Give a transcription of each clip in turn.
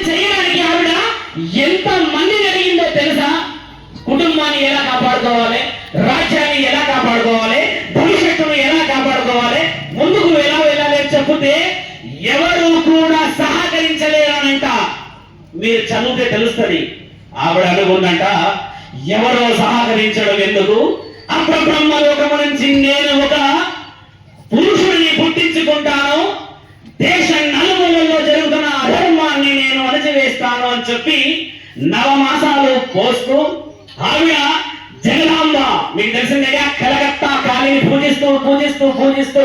చేయడానికి ఆవిడ ఎంత మందిని అడిగిందో తెలుసా? కుటుంబాన్ని ఎలా కాపాడుకోవాలి, రాజ్యాన్ని ఎలా కాపాడుకోవాలి, భవిష్యత్తును ఎలా కాపాడుకోవాలి, ముందుకు ఎలా వెళ్ళాలి చెప్తే ఎవరు కూడా సహకరించలేరనంట. మీరు చదివితే తెలుస్తుంది. ఆవిడ అనుకుందంట, ఎవరో సహకరించడం ఎందుకు, అప్రబ్రహ్మలోకము నుంచి నేను ఒక పురుషుడిని పుట్టించుకుంటాను, దేశ నలుమూలల్లో జరుగుతున్న అధర్మాన్ని నేను అణచివేస్తాను అని చెప్పి 9 మాసాలు పోస్తూ ఆవిడ జగదాంబ, మీకు తెలిసిందేగా, కలకత్తా కాళీని పూజిస్తూ పూజిస్తూ పూజిస్తూ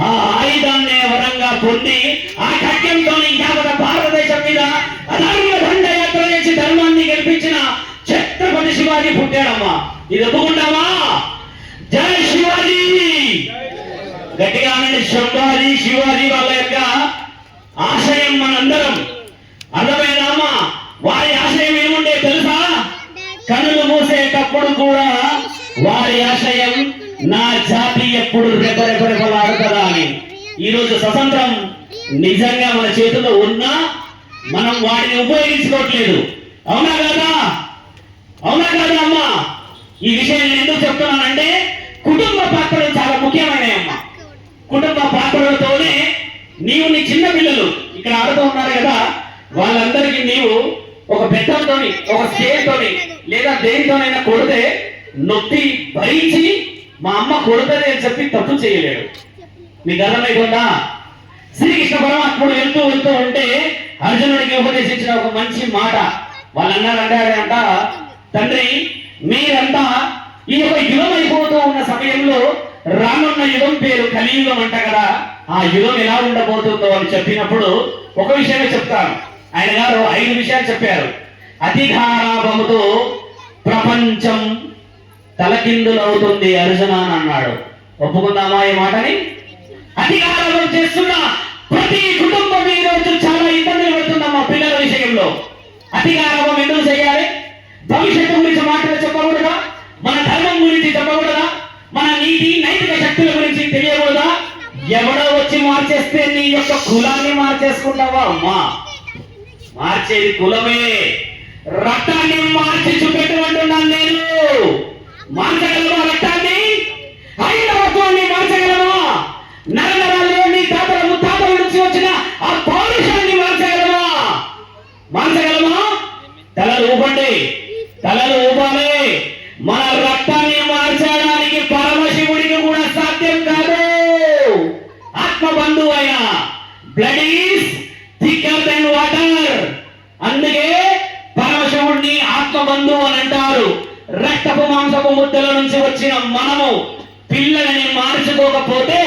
ఆ ఆయుధాన్ని వరంగా పొంది ఆ ఖడ్గంతో యావత భారతదేశం మీద అధర్మ దండయాత్ర చేసి ధర్మాన్ని గెలిపించిన ఛత్రపతి శివాజీ పుట్టాడమ్మా. ఇది ఒప్పుకుంటావా? జై శివాజీ! గట్టిగా అనండి. శంభాజీ శివాజీ వాళ్ళ యొక్క ఆశయం మనందరం అర్థమైందమ్మా. వారి ఆశయం ఏముండే తెలుసా? కనులు మూసేటప్పుడు కూడా వారి ఆశయం నా జాతి ఎప్పుడు రెపరెపరెపలాడుతుందా అని. ఈరోజు స్వతంత్రం నిజంగా మన చేతిలో ఉన్నా మనం వాటిని ఉపయోగించుకోవట్లేదు. అవునా కదా? అవునా కదా అమ్మా? ఈ విషయం నేను ఎందుకు చెప్తున్నానంటే కుటుంబ పాత్రలు చాలా ముఖ్యమైనవి అమ్మా. కుటుంబ పాత్రలతోనే నీవు నీ చిన్న పిల్లలు ఇక్కడ ఆడుతూ ఉన్నారు కదా, వాళ్ళందరికీ నీవు ఒక బెత్తంతోని, ఒక స్కేల్తోని లేదా దేనితోనైనా కొడితే నొప్పి భరించి మా అమ్మ కొడుతుంది అని చెప్పి తప్పు చేయలేడు. మీకు అర్థమైపోయిందా? శ్రీకృష్ణ పరమాత్ముడు వెళ్తూ వెళ్తూ ఉంటే అర్జునుడికి ఉపదేశించిన ఒక మంచి మాట. వాళ్ళంట, తండ్రి మీరంతా ఈ యొక్క యుగం అయిపోతూ ఉన్న సమయంలో రానున్న యుగం పేరు కలియుగం అంట కదా, ఆ యుగం ఎలా ఉండబోతుందో అని చెప్పినప్పుడు ఒక విషయమే చెప్తాను. ఆయన గారు 5 విషయాలు చెప్పారు. అధికారాభముతో ప్రపంచం తలకిందులవుతుంది అర్జున అని అన్నాడు. ఒప్పుకుందామా ఈ మాటని? అధికారం చేస్తున్న ప్రతి కుటుంబం ఈ రోజు చాలా ఇబ్బందులు పడుతుందమ్మా పిల్లల విషయంలో. అధికారం ఎందుకు చేయాలి? భవిష్యత్తు గురించి మాటలు చెప్పకూడదా? మన ధర్మం గురించి చెప్పకూడదా? మన నీతి నైతిక శక్తుల గురించి తెలియకూడదా? ఎవడో వచ్చి మార్చేస్తే నీ యొక్క కులాన్ని మార్చేసుకుంటావా అమ్మా? మార్చేది కులమే. రక్తాన్ని మార్చి చూపెట్టమంటున్నాను నేను. మార్చగలవా రక్తాన్ని? ఐదవత్వాన్ని మార్చగలవా? నరనరాల్లో నీ తాతల ముత్తాతల నుంచి వచ్చిన ఆ పౌరుషాన్ని మార్చగలవా? మార్చగలమా? తలలు ఊపండి, తలలు ఊపాలి. మన రక్తాన్ని మార్చడానికి పరమశివుడికి కూడా సాధ్యం కాదు. ఆత్మబంధువు అయిన blood is thicker then water. అందుకే పరమశివుడిని ఆత్మబంధువు అని అంటారు. రక్తపు మాంసపు ముద్దల నుంచి వచ్చిన మనము పిల్లలని మార్చుకోకపోతే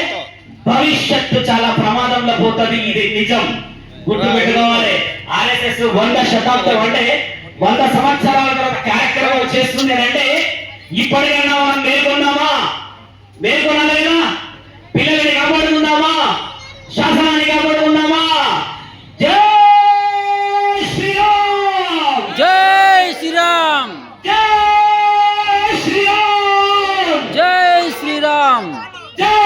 భవిష్యత్తు చాలా ప్రమాదంలో పోతుంది. ఇది నిజం, గుర్తు పెట్టుకోవాలి. ఆర్ఎస్ఎస్ 100 శతాబ్దం అంటే 100 సంవత్సరాల తర్వాత కార్యక్రమం చేస్తుంది అంటే ఇప్పటికైనా మనం మేల్కొన్నామా? మేల్కొనలేదా? పిల్లలని కాపాడుకుందామా? శాసనాన్ని కాపాడుకుందామా? జై శ్రీరామ్! జై శ్రీరామ్! జై శ్రీరామ్! జై శ్రీరామ్! జై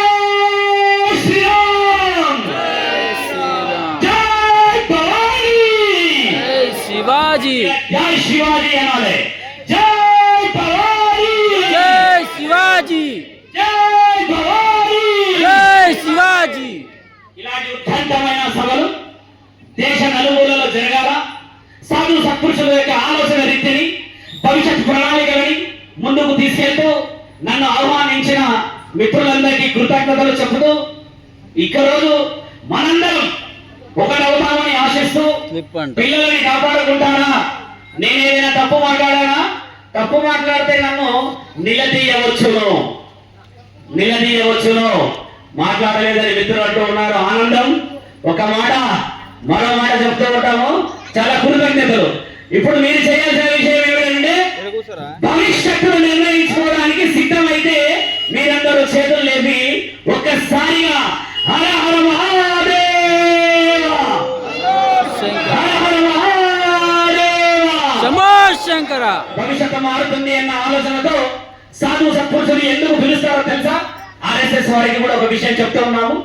శ్రీరామ్! జై శ్రీరామ్! జై భవానీ! జై శివాజీ! జై శివాజీ అనాలి. జై భవానీ! జై శివాజీ! జై భవానీ! జై శివాజీ! ఇలాంటి ఉత్కంఠమైన సభలు దేశ నలుమూలలో జరగాల. సాధు సత్పురుషుల యొక్క ఆలోచన రీతిని, భవిష్యత్ ప్రణాళికలని ముందుకు తీసుకెళ్తూ నన్ను ఆహ్వానించిన మిత్రులందరికీ కృతజ్ఞతలు చెబుతూ ఇక రోజు మనందరం ఒకటవుతామని ఆశిస్తూ పిల్లలని కాపాడుకుంటారా? నేనేదైనా తప్పు మాట్లాడానా? తప్పు మాట్లాడితే నన్ను నిలదీయవచ్చును. మాట్లాడలేదని మిత్రులు అంటూ ఉన్నారు. ఆనందం. ఒక మాట మరో మాట చెప్తూ ఉంటాము. చాలా కృతజ్ఞతలు. ఇప్పుడు మీరు చేయాల్సిన విషయం ఏమిటంటే భవిష్యత్తును నిర్ణయించుకోవడానికి సిద్ధమైతే మీరందరూ చేతులు లేపి ఒక్కసారిగా హర హర మహాదేవ, హర హర మహాదేవ, శంభో శంకర. భవిష్యత్తు మారుతుంది అన్న ఆలోచనతో సాధు సత్పురుషులు ఎందుకు పిలుస్తారో తెలుసా? ఆర్ఎస్ఎస్ వారికి కూడా ఒక విషయం చెప్తూ ఉన్నాము.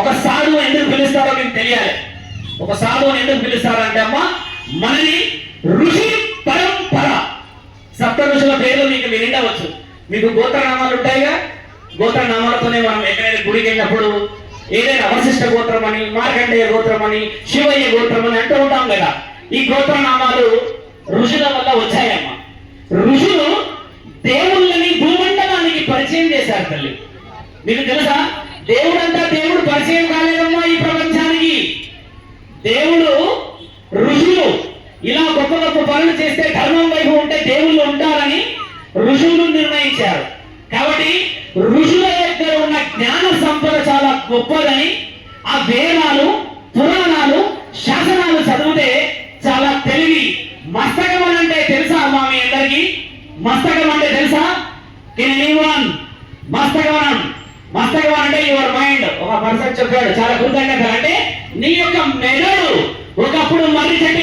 ఒక సాధువు ఎందుకు పిలుస్తారో మీకు తెలియాలి. ఒక సాధువుని ఎందుకు పిలుస్తారంటే అమ్మా, మనని ఋషి పరంపర. సప్త ఋషుల పేర్లు మీకు వినవచ్చు. మీకు గోత్రనామాలు ఉంటాయిగా, గోత్రనామాలతోనే మనం ఎక్కడైనా గుడికి వెళ్ళినప్పుడు ఏదైనా వశిష్ఠ గోత్రం అని, మార్కండేయ గోత్రం అని, శివయ్య గోత్రం అని అంటూ ఉంటాం కదా. ఈ గోత్రనామాలు ఋషుల వల్ల వచ్చాయమ్మా. ఋషులు దేవుళ్ళని భూమండలానికి పరిచయం చేశారు తల్లి. మీకు తెలుసా, దేవుడంతా దేవుడు పరిచయం కాలేదమ్మా ఈ ప్రపంచానికి. దేవుడు ఋషులు ఇలా గొప్ప గొప్ప పనులు చేస్తే ధర్మం వైపు ఉంటే దేవుళ్ళు ఉంటారని ఋషులు నిర్ణయించారు. కాబట్టి ఋషుల దగ్గర ఉన్న జ్ఞాన సంపద చాలా గొప్పదని, ఆ వేదాలు, పురాణాలు, శాసనాలు చదివితే చాలా తెలివి. మస్తకం అని అంటే తెలుసా అమ్మా మీ అందరికి? మస్తకం అంటే తెలుసా? మస్తకం అంటే యువర్ మైండ్. ఒక పర్సన్ చెప్పాడు, చాలా కృతజ్ఞత. అంటే నీ యొక్క మెదడు ఒకప్పుడు మర్రి చెట్టు